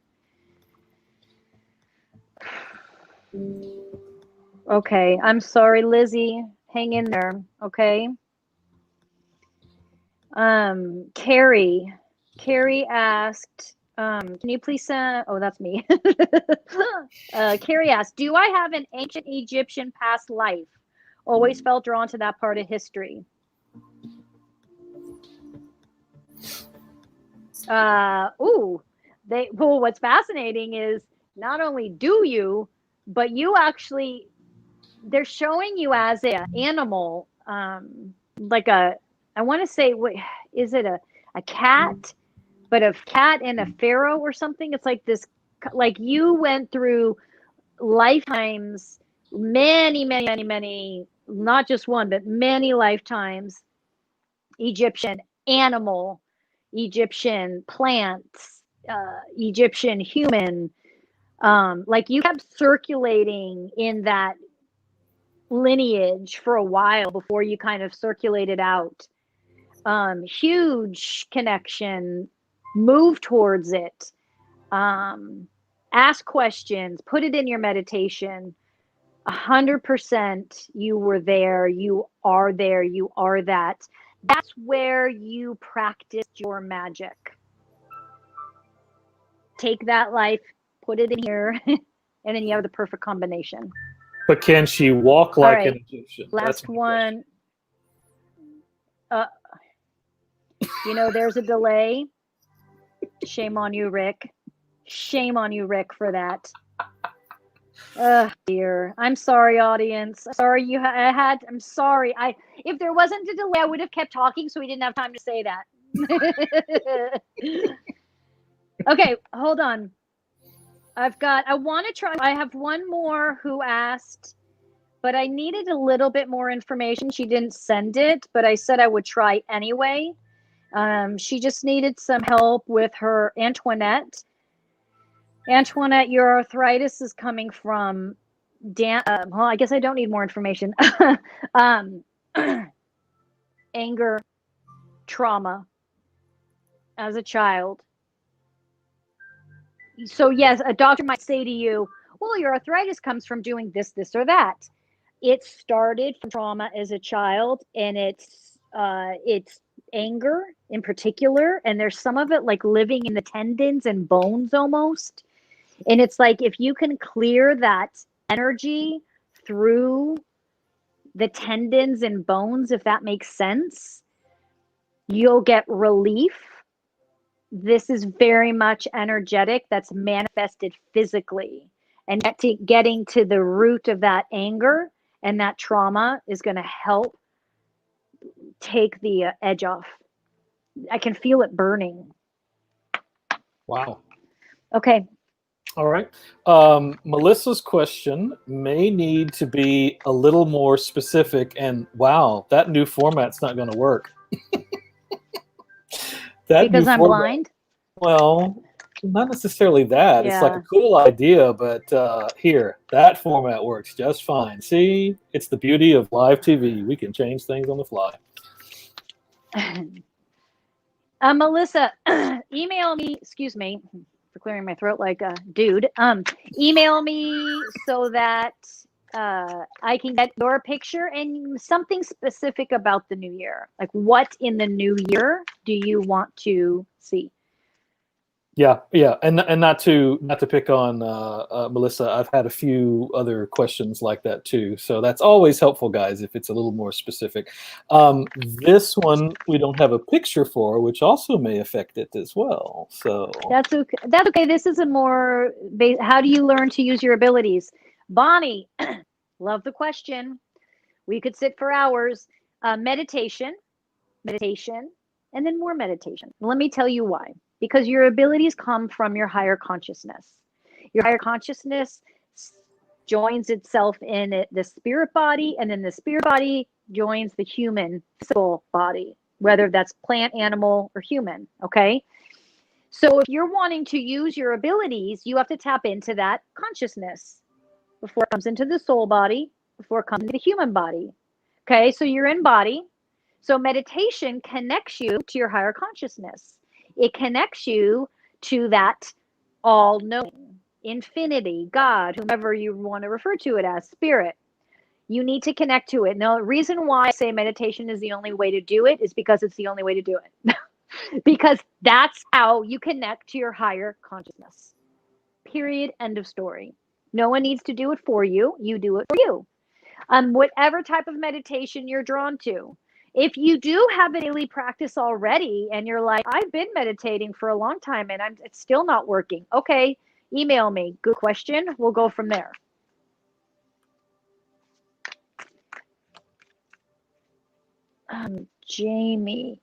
Okay, I'm sorry, Lizzie. Hang in there, okay? Carrie asked, can you please send, oh, that's me. Carrie asked, do I have an ancient Egyptian past life? Always felt drawn to that part of history. What's fascinating is not only do you, but you actually, they're showing you as an animal, like I want to say, what is it, a cat, but a cat and a pharaoh or something? It's like this, like you went through lifetimes, many, not just one, but many lifetimes, Egyptian animal, Egyptian plants, Egyptian human, like you kept circulating in that lineage for a while before you kind of circulated out. Huge connection, move towards it, ask questions, put it in your meditation. 100% you were there, you are that. That's where you practiced your magic. Take that life, put it in here, and then you have the perfect combination. But can she walk like an Egyptian? Last one. There's a delay. Shame on you, Rick. Shame on you, Rick, for that. Dear. I'm sorry, audience. Sorry I'm sorry. If there wasn't a delay, I would have kept talking so we didn't have time to say that. Okay, hold on. I have one more who asked, but I needed a little bit more information. She didn't send it, but I said I would try anyway. She just needed some help with her Antoinette. Antoinette, your arthritis is coming from well, I guess I don't need more information. Anger, trauma as a child. So yes, a doctor might say to you, well, your arthritis comes from doing this, or that. It started from trauma as a child, and it's anger in particular, and there's some of it like living in the tendons and bones almost. And it's like, if you can clear that energy through the tendons and bones, if that makes sense, you'll get relief. This is very much energetic that's manifested physically. And getting to the root of that anger and that trauma is going to help take the edge off. I can feel it burning. Wow. Okay. All right. Melissa's question may need to be a little more specific. And wow, that new format's not going to work. That new Because I'm format, blind? well, not necessarily that. It's like Yeah. a cool idea, but here, that format works just fine. See, it's the beauty of live TV. We can change things on the fly. Melissa, email me, excuse me for clearing my throat like a dude. Email me so that I can get your picture and something specific about the new year. Like, what in the new year do you want to see? Yeah, and not to pick on Melissa. I've had a few other questions like that too, so that's always helpful, guys, if it's a little more specific. This one we don't have a picture for, which also may affect it as well. So That's okay. That's okay. This is a more how do you learn to use your abilities? Bonnie, love the question. We could sit for hours. Meditation, and then more meditation. Let me tell you why. Because your abilities come from your higher consciousness. Your higher consciousness joins itself in the spirit body, and then the spirit body joins the human physical body, whether that's plant, animal, or human. Okay. So if you're wanting to use your abilities, you have to tap into that consciousness before it comes into the soul body, before it comes into the human body. Okay. So you're in body. So meditation connects you to your higher consciousness. It connects you to that all knowing, infinity, God, whomever you want to refer to it as, spirit. You need to connect to it. Now, the reason why I say meditation is the only way to do it is because it's the only way to do it. Because that's how you connect to your higher consciousness. Period. End of story. No one needs to do it for you. You do it for you. Whatever type of meditation you're drawn to. If you do have a daily practice already and you're like, I've been meditating for a long time and it's still not working. Okay, email me. Good question. We'll go from there. Jamie,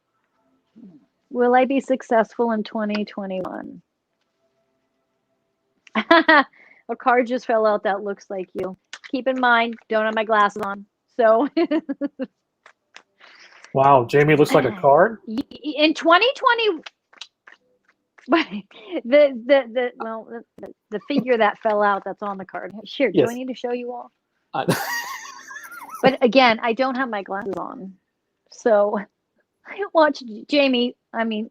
will I be successful in 2021? A card just fell out that looks like you. Keep in mind, don't have my glasses on. So wow, Jamie looks like a card. in 2020, the figure that fell out that's on the card. Here, do Yes. I need to show you all? But again, I don't have my glasses on, so watch Jamie. I mean,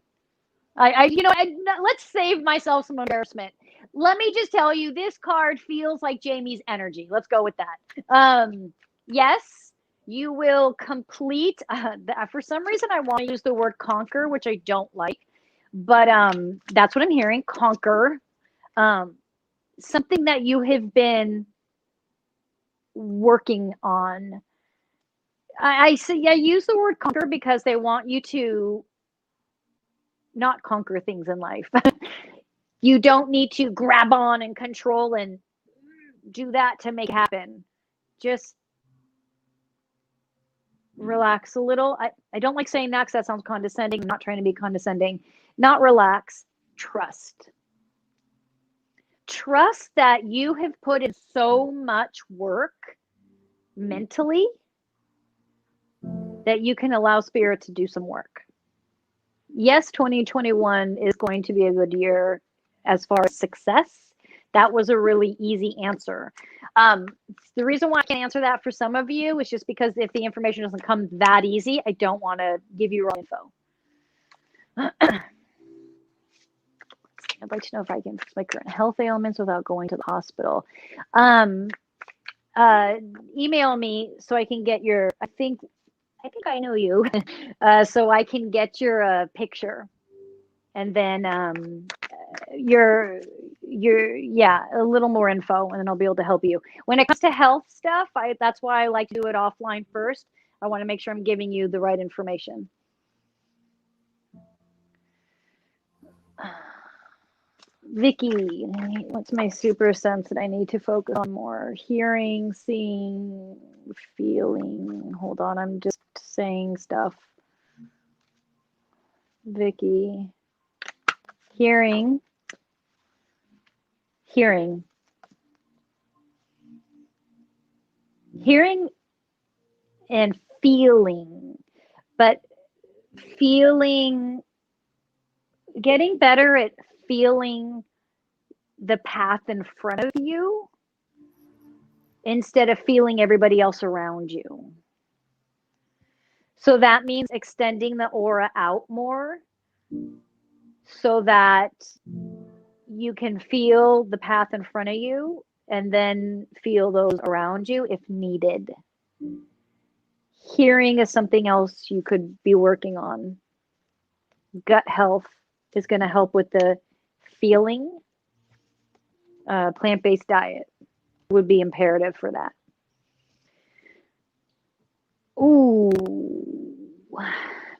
let's save myself some embarrassment. Let me just tell you, this card feels like Jamie's energy. Let's go with that. Yes, you will complete. For some reason, I want to use the word conquer, which I don't like, but that's what I'm hearing. Conquer something that you have been working on. I use the word conquer because they want you to not conquer things in life. You don't need to grab on and control and do that to make it happen. Just relax a little. I don't like saying that because that sounds condescending. I'm not trying to be condescending. Not relax. Trust. Trust that you have put in so much work mentally that you can allow spirit to do some work. Yes, 2021 is going to be a good year as far as success. That was a really easy answer. The reason why I can't answer that for some of you is just because if the information doesn't come that easy, I don't want to give you wrong info. I'd like to know if I can fix my current health ailments without going to the hospital. Email me so I can get your, I think I know you, so I can get your picture, and then your a little more info, and then I'll be able to help you. When it comes to health stuff, that's why I like to do it offline first. I want to make sure I'm giving you the right information. Vicky, what's my super sense that I need to focus on more? Hearing, seeing, feeling. Hold on, I'm just saying stuff. Vicky, hearing, Hearing and feeling, but getting better at feeling the path in front of you instead of feeling everybody else around you. So that means extending the aura out more so that you can feel the path in front of you and then feel those around you if needed. Hearing is something else you could be working on. Gut health is going to help with the feeling. Plant-based diet would be imperative for that. Ooh,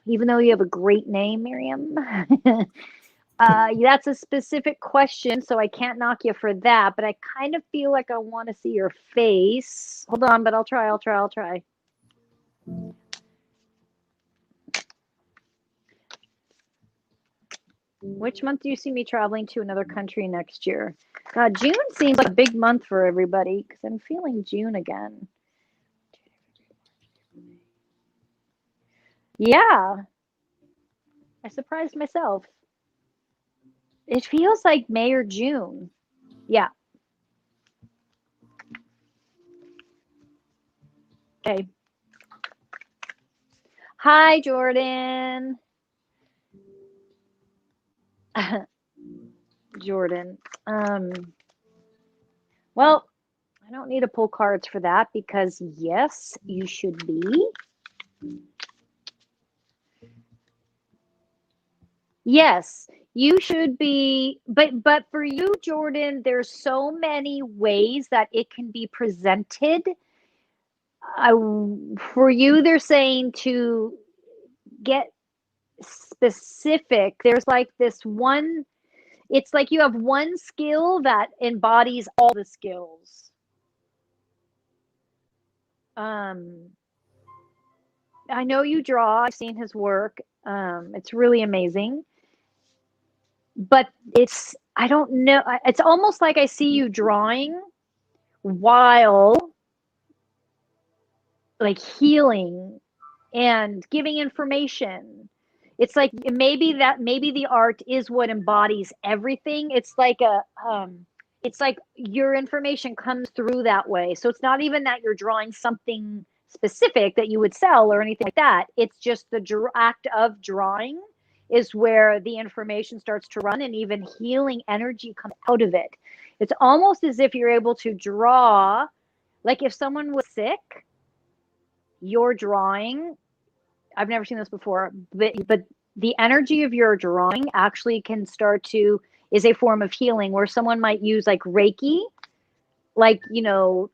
even though you have a great name, Maryam, that's a specific question, so I can't knock you for that, but I kind of feel like I want to see your face. Hold on, but I'll try. Which month do you see me traveling to another country next year? God, June seems like a big month for everybody because I'm feeling June again. Yeah, I surprised myself. It feels like May or June. Yeah. Okay. Hi, Jordan. Jordan. Well, I don't need to pull cards for that because yes, you should be. Yes, you should be, but for you, Jordan, there's so many ways that it can be presented. For you, they're saying to get specific. There's like this one, it's like you have one skill that embodies all the skills. I know you draw. I've seen his work. It's really amazing. But I don't know. It's almost like I see you drawing while like healing and giving information. It's like maybe the art is what embodies everything. It's like it's like your information comes through that way. So it's not even that you're drawing something specific that you would sell or anything like that. It's just the act of drawing is where the information starts to run and even healing energy comes out of it. It's almost as if you're able to draw, like if someone was sick, your drawing, I've never seen this before, but the energy of your drawing actually can is a form of healing where someone might use like Reiki, like,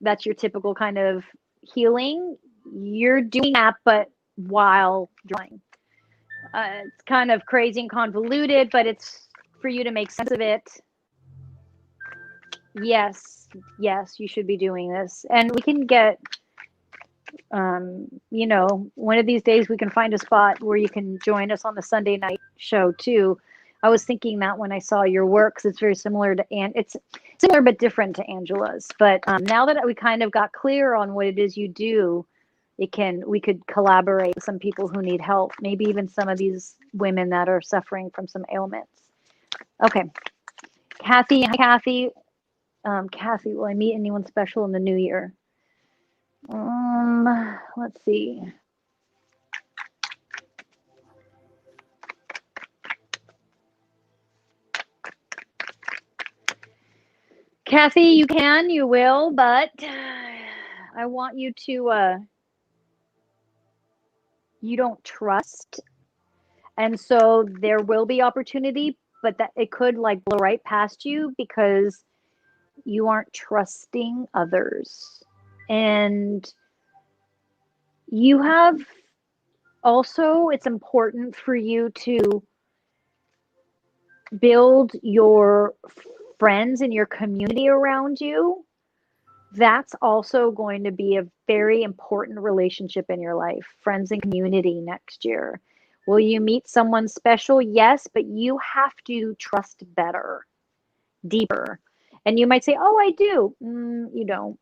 that's your typical kind of healing. You're doing that, but while drawing. It's kind of crazy and convoluted, but it's for you to make sense of it. Yes, you should be doing this. And we can get, one of these days we can find a spot where you can join us on the Sunday night show too. I was thinking that when I saw your work, because it's very similar to, it's similar but different to Angela's. But now that we kind of got clear on what it is you do, we could collaborate with some people who need help, maybe even some of these women that are suffering from some ailments. Okay. Kathy, Kathy, will I meet anyone special in the new year? Let's see. Kathy, you will, but I want you to, you don't trust. And so there will be opportunity, but that it could like blow right past you because you aren't trusting others. And you have also, it's important for you to build your friends and your community around you. That's also going to be a very important relationship in your life, friends and community next year. Will you meet someone special? Yes, but you have to trust better, deeper. And you might say, oh, I do. You don't.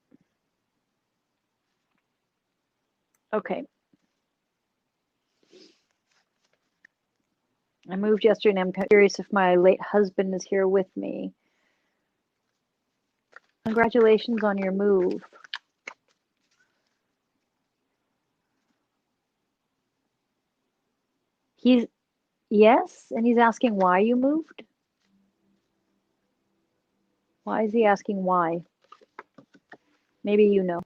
Okay. I moved yesterday and I'm curious if my late husband is here with me. Congratulations on your move. Yes, and he's asking why you moved. Why is he asking why? Maybe you know.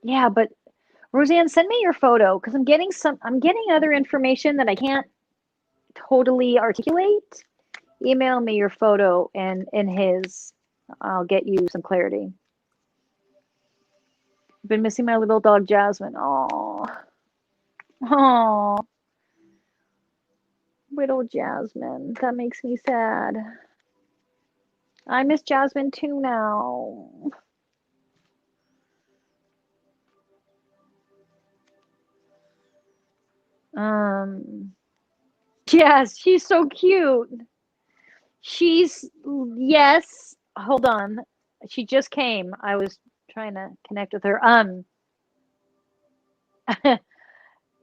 Yeah, but Roseanne, send me your photo because I'm getting other information that I can't totally articulate. Email me your photo and his. I'll get you some clarity. I've been missing my little dog Jasmine. Oh, little Jasmine. That makes me sad. I miss Jasmine too now. Yes, she's so cute. Yes, hold on. She just came. I was trying to connect with her.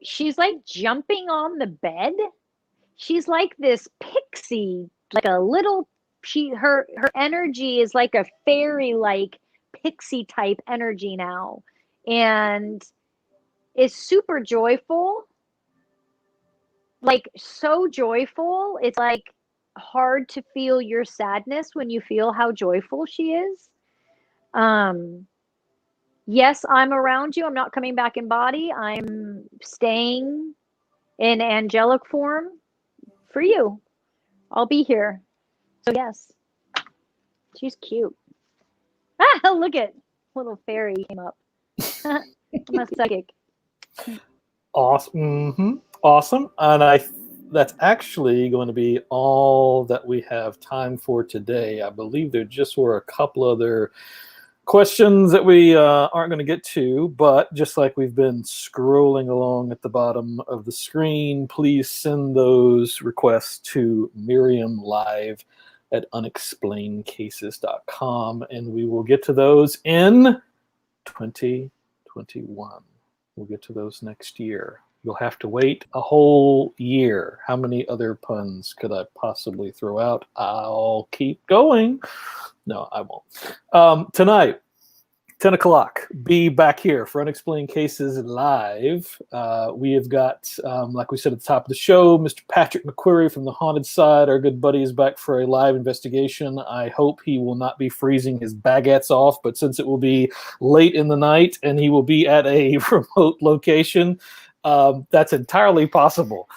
She's like jumping on the bed. She's like this pixie, like a little her energy is like a fairy like pixie type energy now. And is super joyful. Like so joyful. It's like hard to feel your sadness when you feel how joyful she is. Yes, I'm around you. I'm not coming back in body. I'm staying in angelic form for you. I'll be here. So yes, she's cute. Ah, look at little fairy came up. I'm a psychic. Awesome. Awesome. And that's actually going to be all that we have time for today. I believe there just were a couple other questions that we aren't going to get to, but just like we've been scrolling along at the bottom of the screen, please send those requests to maryamlive at unexplainedcases.com, and we will get to those in 2021. We'll get to those next year. You'll have to wait a whole year. How many other puns could I possibly throw out? I'll keep going. No, I won't. Tonight, 10 o'clock, be back here for Unexplained Cases Live. We have got, like we said at the top of the show, Mr. Patrick McQuarrie from the Haunted Side. Our good buddy is back for a live investigation. I hope he will not be freezing his baguettes off, but since it will be late in the night and he will be at a remote location, that's entirely possible.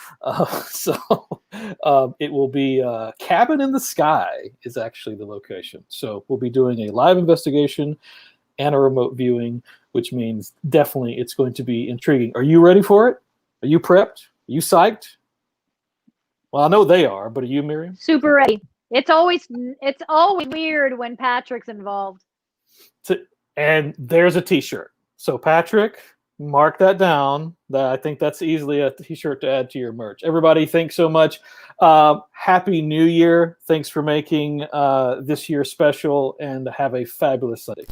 It will be Cabin in the Sky is actually the location. So we'll be doing a live investigation and a remote viewing, which means definitely it's going to be intriguing. Are you ready for it? Are you prepped? Are you psyched? Well, I know they are, but are you, Miriam? Super ready. It's always weird when Patrick's involved. And there's a t-shirt. So Patrick, mark that down. I think that's easily a t-shirt to add to your merch. Everybody, thanks so much. Happy New Year. Thanks for making this year special, and have a fabulous Sunday.